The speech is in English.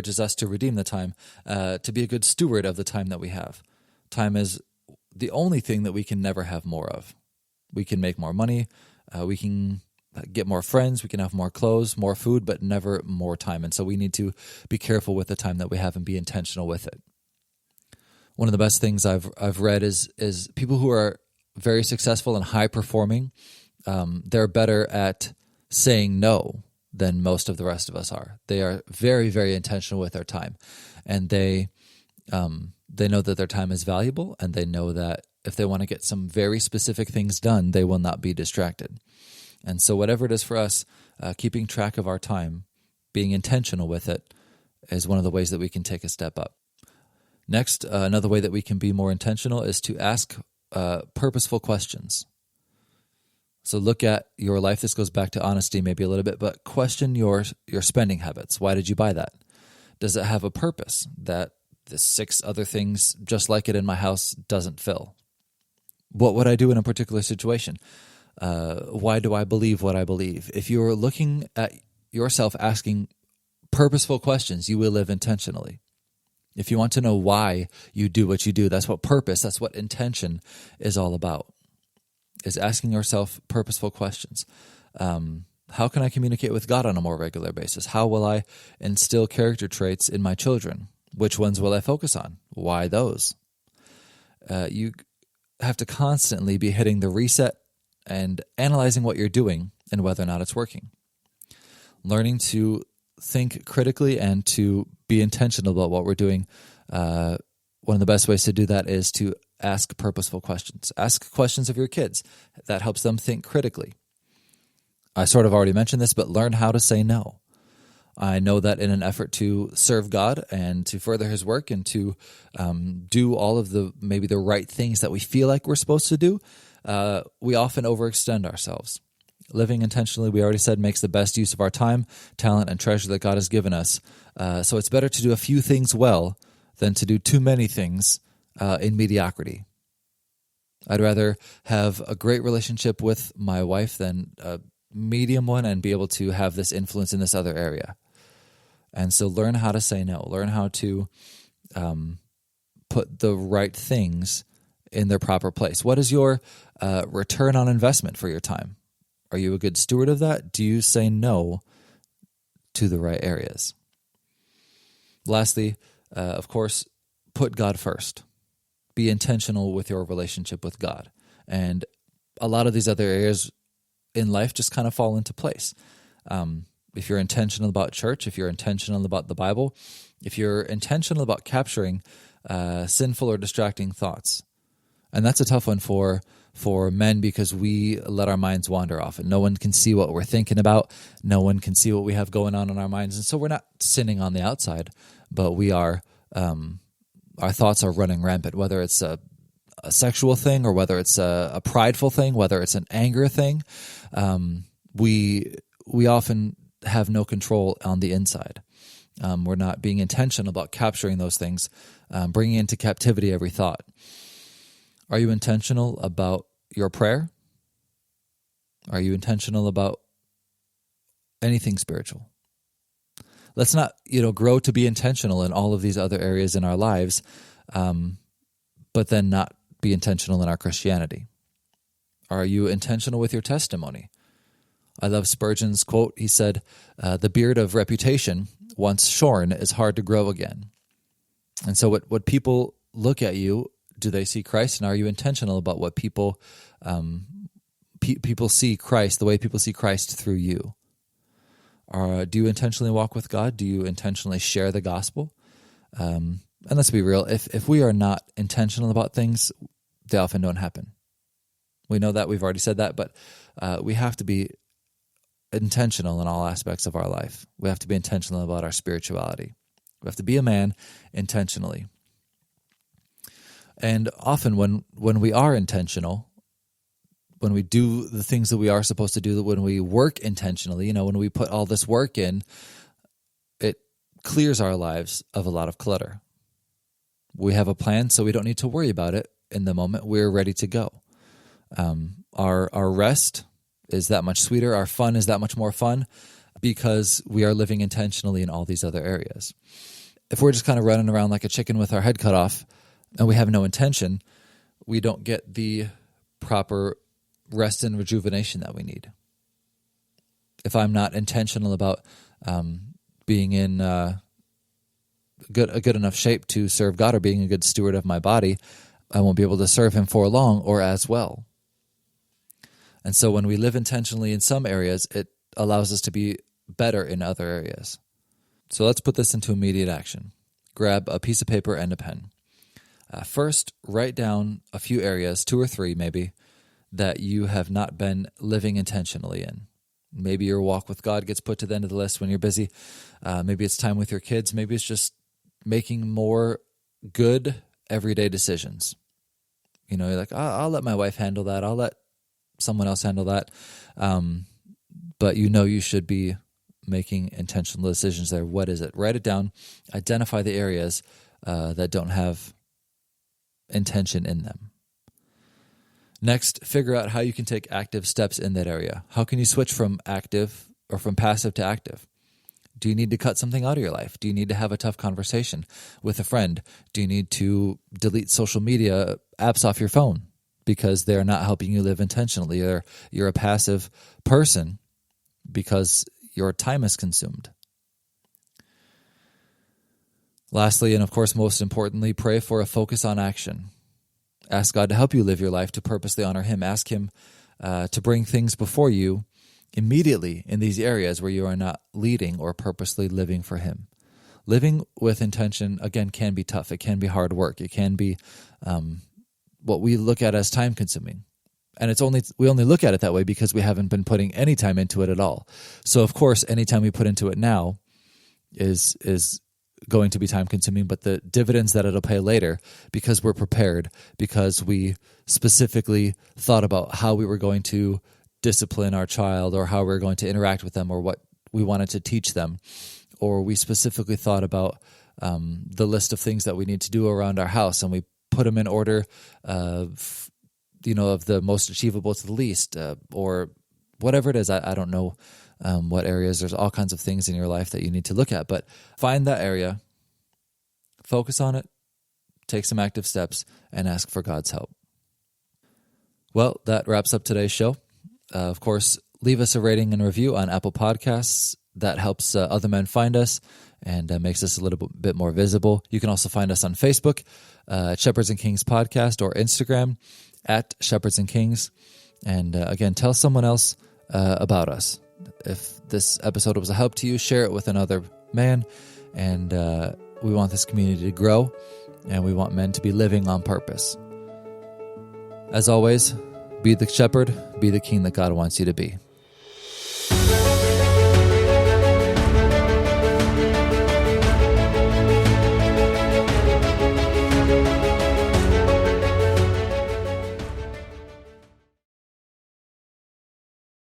encourages us to redeem the time, to be a good steward of the time that we have. Time is the only thing that we can never have more of. We can make more money, we can get more friends, we can have more clothes, more food, but never more time. And so we need to be careful with the time that we have and be intentional with it. One of the best things I've read is people who are very successful and high performing, they're better at saying no than most of the rest of us are. They are very, very intentional with their time, and they know that their time is valuable, and they know that if they want to get some very specific things done, they will not be distracted. And so whatever it is for us, keeping track of our time, being intentional with it, is one of the ways that we can take a step up. Next, another way that we can be more intentional is to ask purposeful questions. So look at your life. This goes back to honesty maybe a little bit, but question your spending habits. Why did you buy that? Does it have a purpose that the 6 other things just like it in my house doesn't fill? What would I do in a particular situation? Why do I believe what I believe? If you're looking at yourself asking purposeful questions, you will live intentionally. If you want to know why you do what you do, that's what purpose, that's what intention is all about, is asking yourself purposeful questions. How can I communicate with God on a more regular basis? How will I instill character traits in my children? Which ones will I focus on? Why those? You have to constantly be hitting the reset and analyzing what you're doing and whether or not it's working. Learning to think critically and to be intentional about what we're doing. One of the best ways to do that is to ask purposeful questions. Ask questions of your kids. That helps them think critically. I sort of already mentioned this, but learn how to say no. I know that in an effort to serve God and to further His work and to do all of the right things that we feel like we're supposed to do, we often overextend ourselves. Living intentionally, we already said, makes the best use of our time, talent, and treasure that God has given us. So it's better to do a few things well than to do too many things in mediocrity. I'd rather have a great relationship with my wife than a medium one and be able to have this influence in this other area. And so learn how to say no. Learn how to put the right things in their proper place. What is your return on investment for your time? Are you a good steward of that? Do you say no to the right areas? Lastly, of course, put God first. Be intentional with your relationship with God. And a lot of these other areas in life just kind of fall into place. If you're intentional about church, if you're intentional about the Bible, if you're intentional about capturing sinful or distracting thoughts. And that's a tough one for men because we let our minds wander off and no one can see what we're thinking about. No one can see what we have going on in our minds. And so we're not sinning on the outside, but we are, our thoughts are running rampant, whether it's a sexual thing or whether it's a prideful thing, whether it's an anger thing. We often have no control on the inside. We're not being intentional about capturing those things, bringing into captivity every thought. Are you intentional about your prayer? Are you intentional about anything spiritual? Let's not, grow to be intentional in all of these other areas in our lives, but then not be intentional in our Christianity. Are you intentional with your testimony? I love Spurgeon's quote. He said, "The beard of reputation, once shorn, is hard to grow again." And so what people look at you, do they see Christ? And are you intentional about what people see Christ, the way people see Christ through you? Do you intentionally walk with God? Do you intentionally share the gospel? And let's be real, if we are not intentional about things, they often don't happen. We know that, we've already said that, but we have to be intentional in all aspects of our life. We have to be intentional about our spirituality. We have to be a man intentionally. And often when we are intentional, when we do the things that we are supposed to do, when we work intentionally, when we put all this work in, it clears our lives of a lot of clutter. We have a plan, so we don't need to worry about it in the moment. We're ready to go. Our rest is that much sweeter. Our fun is that much more fun. because we are living intentionally in all these other areas. If we're just kind of running around like a chicken with our head cut off and we have no intention, we don't get the proper rest and rejuvenation that we need. If I'm not intentional about being in a good enough shape to serve God or being a good steward of my body, I won't be able to serve him for long or as well. And so when we live intentionally in some areas, it allows us to be better in other areas. So let's put this into immediate action. Grab a piece of paper and a pen. First, write down a few areas, 2 or 3 maybe, that you have not been living intentionally in. Maybe your walk with God gets put to the end of the list when you're busy. Maybe it's time with your kids. Maybe it's just making more good everyday decisions. You know, you're like, I'll let my wife handle that. I'll let someone else handle that. But you should be making intentional decisions there. What is it? Write it down. Identify the areas that don't have intention in them. Next, figure out how you can take active steps in that area. How can you switch from active or from passive to active? Do you need to cut something out of your life? Do you need to have a tough conversation with a friend? Do you need to delete social media apps off your phone because they're not helping you live intentionally? Or you're a passive person because your time is consumed. Lastly, and of course most importantly, pray for a focus on action. Ask God to help you live your life to purposely honor him. Ask him to bring things before you immediately in these areas where you are not leading or purposely living for him. Living with intention, again, can be tough. It can be hard work. It can be what we look at as time-consuming. And we only look at it that way because we haven't been putting any time into it at all. So, of course, any time we put into it now is going to be time-consuming, but the dividends that it'll pay later, because we're prepared, because we specifically thought about how we were going to discipline our child or how we were going to interact with them or what we wanted to teach them, or we specifically thought about the list of things that we need to do around our house, and we put them in order of the most achievable to the least, or whatever it is. I don't know what areas. There's all kinds of things in your life that you need to look at, but find that area, focus on it, take some active steps, and ask for God's help. Well, that wraps up today's show. Of course, leave us a rating and review on Apple Podcasts. That helps other men find us and makes us a little bit more visible. You can also find us on Facebook at Shepherds and Kings Podcast, or Instagram at Shepherds and Kings. And again, tell someone else about us. If this episode was a help to you, share it with another man. And we want this community to grow, and we want men to be living on purpose. As always, be the shepherd, be the king that God wants you to be.